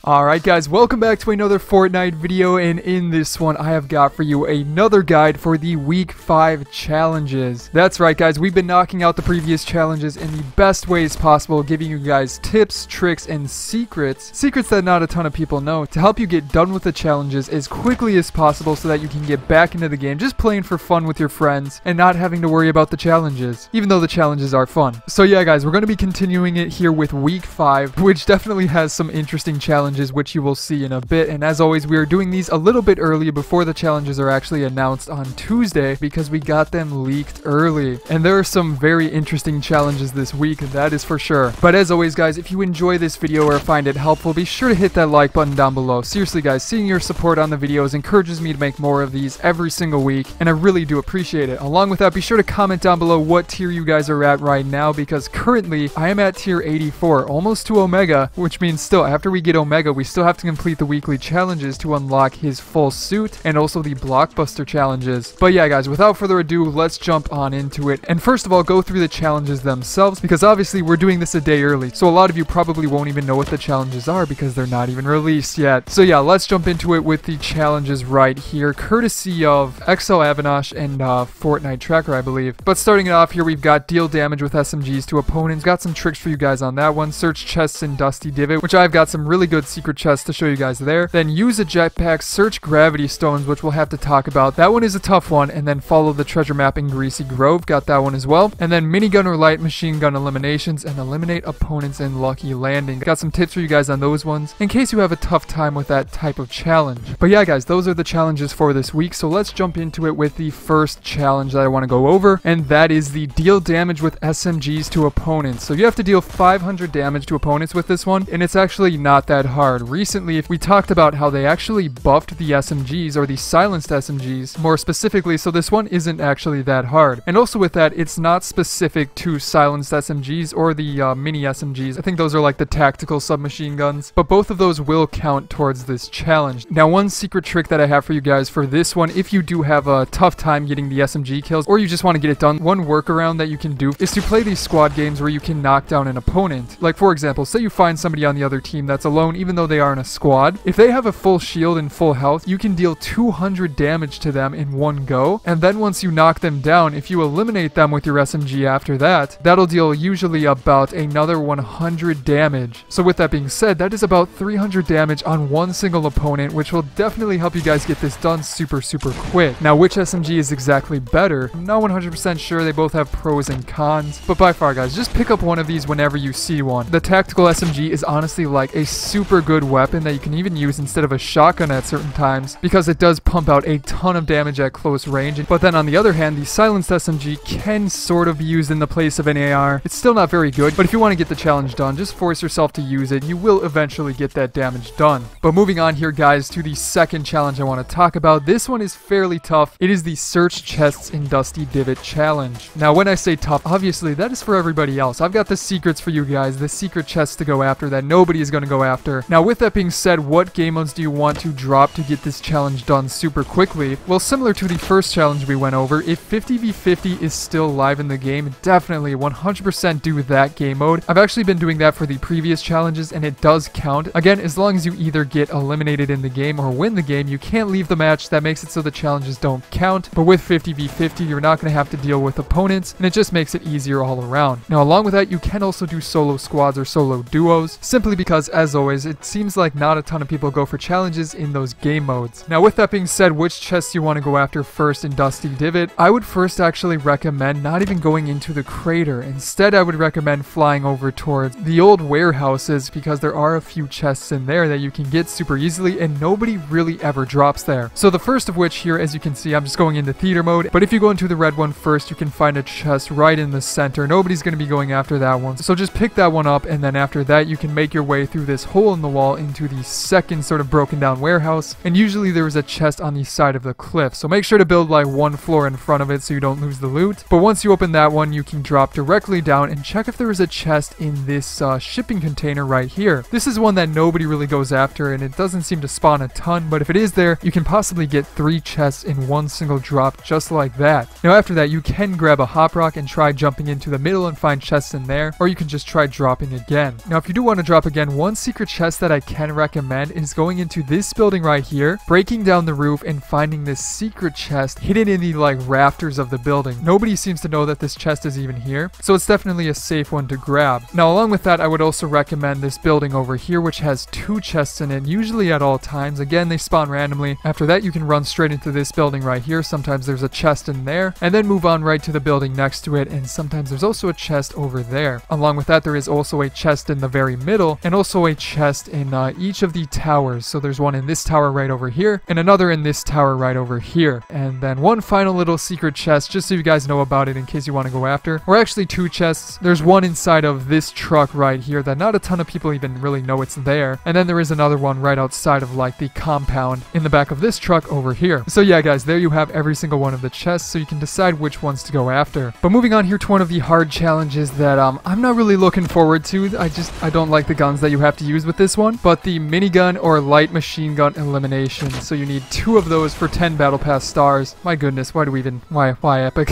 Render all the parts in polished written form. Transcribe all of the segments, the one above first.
Alright guys, welcome back to another Fortnite video, and in this one I have got for you another guide for the week 5 challenges. That's right guys, we've been knocking out the previous challenges in the best ways possible, giving you guys tips, tricks, and secrets that not a ton of people know, to help you get done with the challenges as quickly as possible so that you can get back into the game just playing for fun with your friends and not having to worry about the challenges, even though the challenges are fun. So yeah guys, we're going to be continuing it here with week 5, which definitely has some interesting challenges which you will see in a bit, and as always we are doing these a little bit early before the challenges are actually announced on Tuesday because we got them leaked early, and there are some very interesting challenges this week, that is for sure. But as always guys, if you enjoy this video or find it helpful, be sure to hit that like button down below. Seriously guys, seeing your support on the videos encourages me to make more of these every single week, and I really do appreciate it. Along with that, be sure to comment down below what tier you guys are at right now, because currently I am at tier 84, almost to Omega, which means still after we get Omega we still have to complete the weekly challenges to unlock his full suit and also the blockbuster challenges. But yeah guys, without further ado, let's jump on into it, and first of all go through the challenges themselves, because obviously we're doing this a day early, so a lot of you probably won't even know what the challenges are because they're not even released yet. So yeah, let's jump into it with the challenges right here, courtesy of XL Avinash and Fortnite Tracker, I believe. But starting it off here, we've got deal damage with SMGs to opponents. Got some tricks for you guys on that one. Search chests in Dusty Divot, which I've got some really good secret chests to show you guys there. Then use a jetpack, search gravity stones, which we'll have to talk about. That one is a tough one. And then follow the treasure map in Greasy Grove. Got that one as well. And then minigun or light machine gun eliminations and eliminate opponents in Lucky Landing. Got some tips for you guys on those ones in case you have a tough time with that type of challenge. But yeah guys, those are the challenges for this week. So let's jump into it with the first challenge that I want to go over, and that is the deal damage with SMGs to opponents. So you have to deal 500 damage to opponents with this one, and it's actually not that hard. Recently, if we talked about how they actually buffed the SMGs, or the silenced SMGs more specifically, so this one isn't actually that hard. And also with that, it's not specific to silenced SMGs or the mini SMGs. I think those are like the tactical submachine guns, but both of those will count towards this challenge. Now, one secret trick that I have for you guys for this one, if you do have a tough time getting the SMG kills, or you just want to get it done, one workaround that you can do is to play these squad games where you can knock down an opponent. Like for example, say you find somebody on the other team that's alone even though they are in a squad. If they have a full shield and full health, you can deal 200 damage to them in one go, and then once you knock them down, if you eliminate them with your SMG after that, that'll deal usually about another 100 damage. So with that being said, that is about 300 damage on one single opponent, which will definitely help you guys get this done super quick. Now, which SMG is exactly better? I'm not 100% sure. They both have pros and cons, but by far guys, just pick up one of these whenever you see one. The tactical SMG is honestly like a super good weapon that you can even use instead of a shotgun at certain times, because it does pump out a ton of damage at close range. But then on the other hand, the silenced SMG can sort of be used in the place of an AR. It's still not very good, but if you want to get the challenge done, just force yourself to use it. You will eventually get that damage done. But moving on here guys to the second challenge I want to talk about. This one is fairly tough. It is the search chests in Dusty Divot challenge. Now when I say tough, obviously that is for everybody else. I've got the secrets for you guys, the secret chests to go after that nobody is going to go after. Now with that being said, what game modes do you want to drop to get this challenge done super quickly? Well, similar to the first challenge we went over, if 50v50 is still live in the game, definitely 100% do that game mode. I've actually been doing that for the previous challenges and it does count. Again, as long as you either get eliminated in the game or win the game, you can't leave the match. That makes it so the challenges don't count. But with 50v50, you're not going to have to deal with opponents, and it just makes it easier all around. Now along with that, you can also do solo squads or solo duos, simply because as always, it seems like not a ton of people go for challenges in those game modes. Now with that being said, which chests you want to go after first in Dusty Divot? I would first actually recommend not even going into the crater. Instead, I would recommend flying over towards the old warehouses, because there are a few chests in there that you can get super easily and nobody really ever drops there. So the first of which here, as you can see, I'm just going into theater mode, but if you go into the red one first, you can find a chest right in the center. Nobody's going to be going after that one, so just pick that one up, and then after that you can make your way through this hole in the wall into the second sort of broken down warehouse, and usually there is a chest on the side of the cliff, so make sure to build like one floor in front of it so you don't lose the loot. But once you open that one, you can drop directly down and check if there is a chest in this shipping container right here. This is one that nobody really goes after, and it doesn't seem to spawn a ton, but if it is there, you can possibly get 3 chests in one single drop just like that. Now after that, you can grab a hop rock and try jumping into the middle and find chests in there, or you can just try dropping again. Now if you do want to drop again, one secret chest chest that I can recommend is going into this building right here, breaking down the roof and finding this secret chest hidden in the like rafters of the building. Nobody seems to know that this chest is even here, so it's definitely a safe one to grab. Now along with that, I would also recommend this building over here, which has 2 chests in it, usually at all times. Again, they spawn randomly. After that, you can run straight into this building right here. Sometimes there's a chest in there, and then move on right to the building next to it, and sometimes there's also a chest over there. Along with that, there is also a chest in the very middle, and also a chest in each of the towers. So there's one in this tower right over here, and another in this tower right over here. And then one final little secret chest, just so you guys know about it in case you want to go after. Or actually 2 chests. There's one inside of this truck right here that not a ton of people even really know it's there. And then there is another one right outside of like the compound in the back of this truck over here. So yeah guys, there you have every single one of the chests, so you can decide which ones to go after. But moving on here to one of the hard challenges that I'm not really looking forward to. I don't like the guns that you have to use with this one, but the minigun or light machine gun elimination. So you need 2 of those for 10 battle pass stars. My goodness, why epic?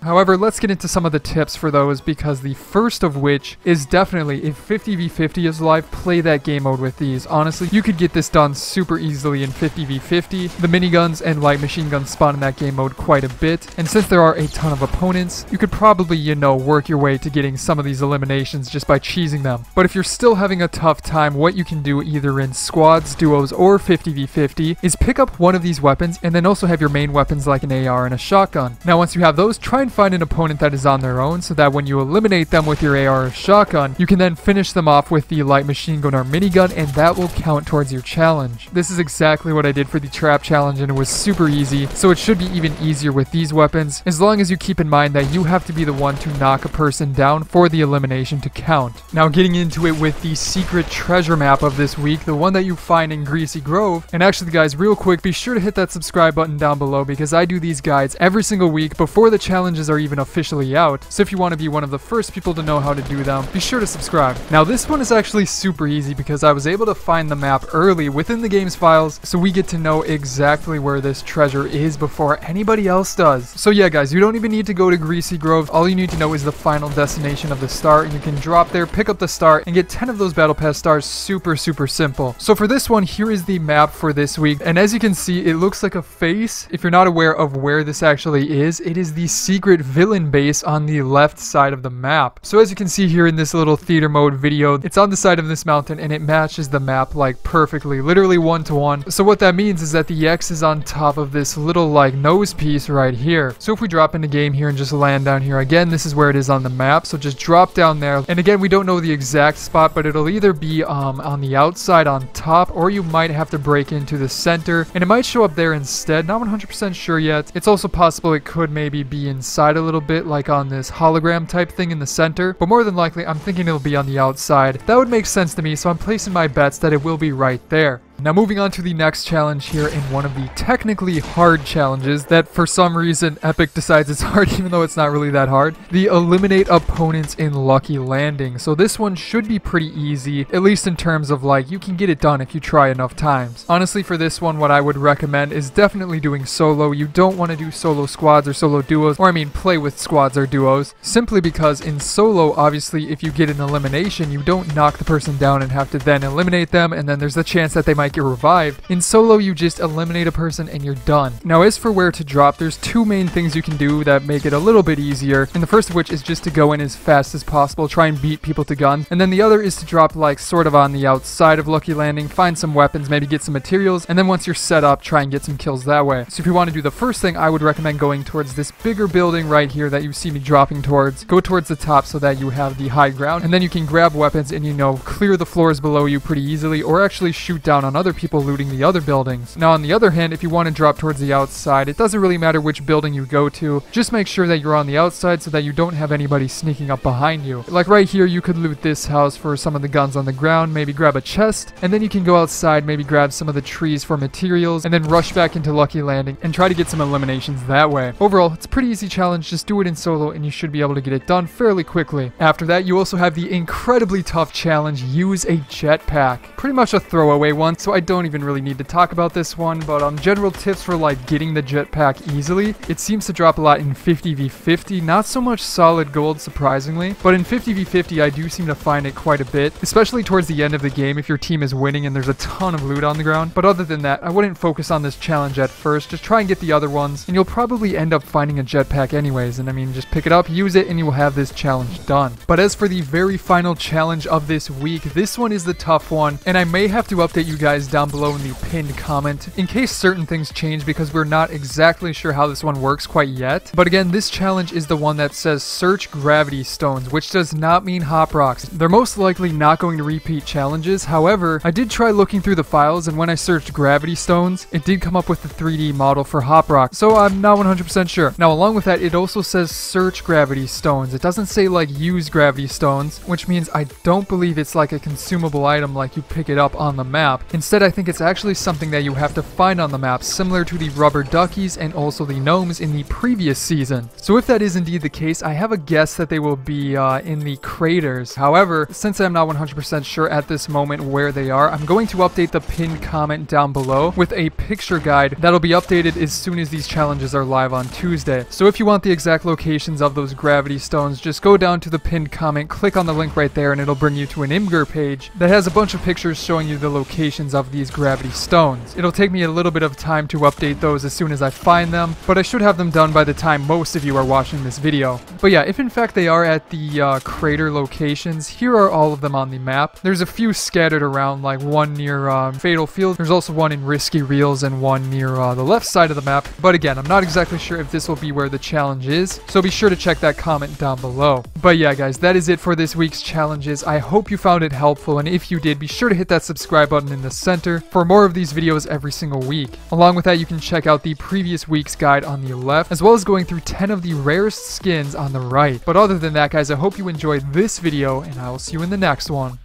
However, let's get into some of the tips for those, because the first of which is definitely, if 50v50 is live, play that game mode with these. Honestly, you could get this done super easily in 50v50. The miniguns and light machine guns spawn in that game mode quite a bit, and since there are a ton of opponents, you could probably, you know, work your way to getting some of these eliminations just by cheesing them. But if you're still having a tough time, what you can do either in squads, duos, or 50v50 is pick up one of these weapons and then also have your main weapons like an AR and a shotgun. Now once you have those, try and find an opponent that is on their own, so that when you eliminate them with your AR or shotgun, you can then finish them off with the light machine gun or minigun, and that will count towards your challenge. This is exactly what I did for the trap challenge, and it was super easy, so it should be even easier with these weapons, as long as you keep in mind that you have to be the one to knock a person down for the elimination to count. Now getting into it with the secret treasure map of this week, the one that you find in Greasy Grove. And actually guys, real quick, be sure to hit that subscribe button down below, because I do these guides every single week before the challenges are even officially out. So if you want to be one of the first people to know how to do them, be sure to subscribe. Now this one is actually super easy, because I was able to find the map early within the game's files, so we get to know exactly where this treasure is before anybody else does. So yeah guys, you don't even need to go to Greasy Grove. All you need to know is the final destination of the star, and you can drop there, pick up the star, and get 10 of those battle pass stars. Super simple. So for this one, here is the map for this week, and as you can see, it looks like a face. If you're not aware of where this actually is, it is the secret villain base on the left side of the map. So as you can see here in this little theater mode video, it's on the side of this mountain, and it matches the map like perfectly, literally 1-to-1. So what that means is that the X is on top of this little like nose piece right here. So if we drop into game here and just land down here, again, this is where it is on the map, so just drop down there. And again, we don't know the exact spot, but it'll either be on the outside on top, or you might have to break into the center, and it might show up there instead. Not 100% sure yet. It's also possible it could maybe be inside a little bit, like on this hologram type thing in the center, but more than likely I'm thinking it'll be on the outside. That would make sense to me, so I'm placing my bets that it will be right there. Now moving on to the next challenge here, in one of the technically hard challenges that for some reason Epic decides it's hard even though it's not really that hard. The eliminate opponents in Lucky Landing. So this one should be pretty easy, at least in terms of like you can get it done if you try enough times. Honestly, for this one, what I would recommend is definitely doing solo. You don't want to do solo squads or solo duos, or I mean play with squads or duos, simply because in solo, obviously if you get an elimination, you don't knock the person down and have to then eliminate them, and then there's the chance that they might get revived. In solo, you just eliminate a person and you're done. Now as for where to drop, there's 2 main things you can do that make it a little bit easier, and the first of which is just to go in as fast as possible, try and beat people to guns, and then the other is to drop like sort of on the outside of Lucky Landing, find some weapons, maybe get some materials, and then once you're set up, try and get some kills that way. So if you want to do the first thing, I would recommend going towards this bigger building right here that you see me dropping towards. Go towards the top so that you have the high ground, and then you can grab weapons and, you know, clear the floors below you pretty easily, or actually shoot down on other people looting the other buildings. Now on the other hand, if you want to drop towards the outside, it doesn't really matter which building you go to, just make sure that you're on the outside so that you don't have anybody sneaking up behind you. Like right here, you could loot this house for some of the guns on the ground, maybe grab a chest, and then you can go outside, maybe grab some of the trees for materials, and then rush back into Lucky Landing and try to get some eliminations that way. Overall, it's a pretty easy challenge. Just do it in solo and you should be able to get it done fairly quickly. After that, you also have the incredibly tough challenge, use a jetpack. Pretty much a throwaway one, so I don't even really need to talk about this one, but general tips for like getting the jetpack easily. It seems to drop a lot in 50v50, not so much solid gold surprisingly, but in 50v50 I do seem to find it quite a bit, especially towards the end of the game if your team is winning and there's a ton of loot on the ground. But other than that, I wouldn't focus on this challenge at first, just try and get the other ones, and you'll probably end up finding a jetpack anyways, and I mean, just pick it up, use it, and you will have this challenge done. But as for the very final challenge of this week, this one is the tough one, and I may have to update you guys down below in the pinned comment in case certain things change, because we're not exactly sure how this one works quite yet. But again, this challenge is the one that says search gravity stones, which does not mean hop rocks. They're most likely not going to repeat challenges. However, I did try looking through the files, and when I searched gravity stones, it did come up with the 3D model for hop rocks, so I'm not 100% sure. Now, along with that, it also says search gravity stones. It doesn't say like use gravity stones, which means I don't believe it's like a consumable item like you pick it up on the map. Instead, I think it's actually something that you have to find on the map, similar to the rubber duckies and also the gnomes in the previous season. So if that is indeed the case, I have a guess that they will be in the craters. However, since I'm not 100% sure at this moment where they are, I'm going to update the pinned comment down below with a picture guide that'll be updated as soon as these challenges are live on Tuesday. So if you want the exact locations of those gravity stones, just go down to the pinned comment, click on the link right there, and it'll bring you to an Imgur page that has a bunch of pictures showing you the locations of these gravity stones. It'll take me a little bit of time to update those as soon as I find them, but I should have them done by the time most of you are watching this video. But yeah, if in fact they are at the crater locations, here are all of them on the map. There's a few scattered around, like one near Fatal Field. There's also one in Risky Reels and one near the left side of the map. But again, I'm not exactly sure if this will be where the challenge is, so be sure to check that comment down below. But yeah, guys, that is it for this week's challenges. I hope you found it helpful, and if you did, be sure to hit that subscribe button in the center for more of these videos every single week. Along with that, you can check out the previous week's guide on the left, as well as going through 10 of the rarest skins on the right. But other than that, guys, I hope you enjoyed this video, and I will see you in the next one.